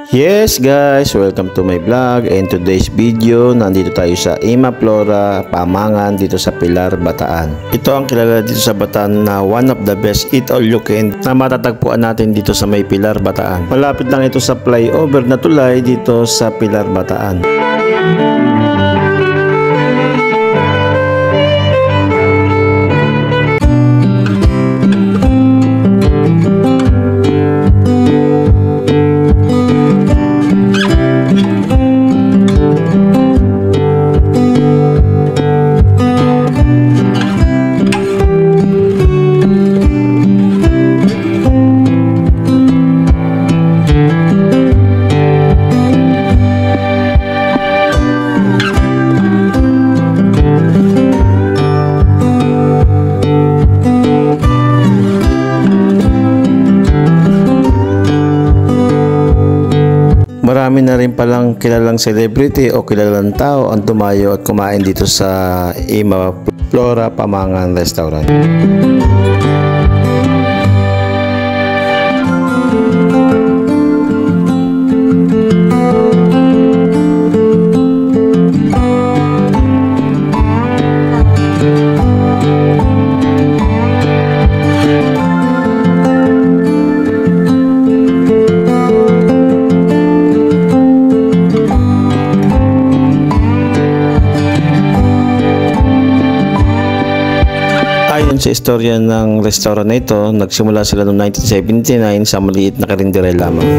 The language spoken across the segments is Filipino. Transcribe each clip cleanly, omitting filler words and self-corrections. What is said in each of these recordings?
Yes guys, welcome to my vlog, and today's video nandito tayo sa Ima Flora Pamangan dito sa Pilar, Bataan. Ito ang kilala dito sa Bataan na one of the best eat all you can na matatagpuan natin dito sa may Pilar, Bataan. Malapit lang ito sa flyover na tulay dito sa Pilar, Bataan. Marami na rin palang kilalang celebrity o kilalang tao ang tumayo at kumain dito sa Ima Flora Pamangan Restaurant. Ayon sa istorya ng restaurant na ito, nagsimula sila noong 1979 sa maliit na karindere lamang.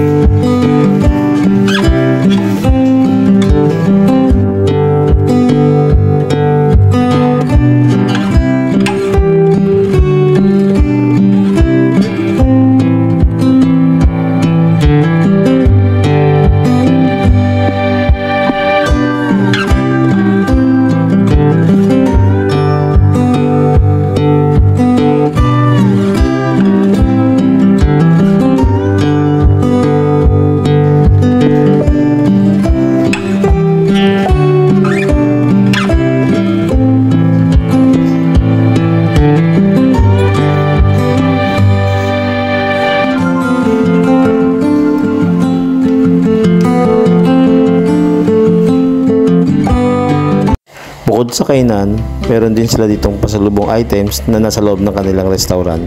Bukod sa kainan, meron din sila ditong pasalubong items na nasa loob ng kanilang restaurant.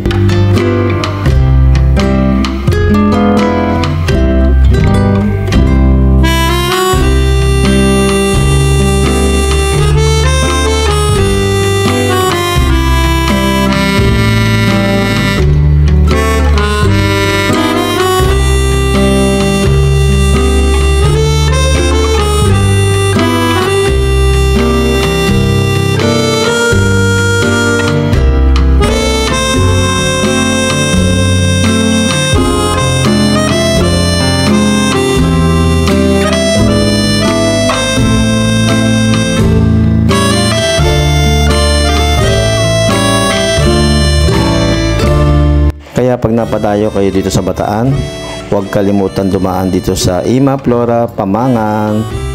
Kaya pag napadayo kayo dito sa Bataan, huwag kalimutan dumaan dito sa Ima Flora Pamangan.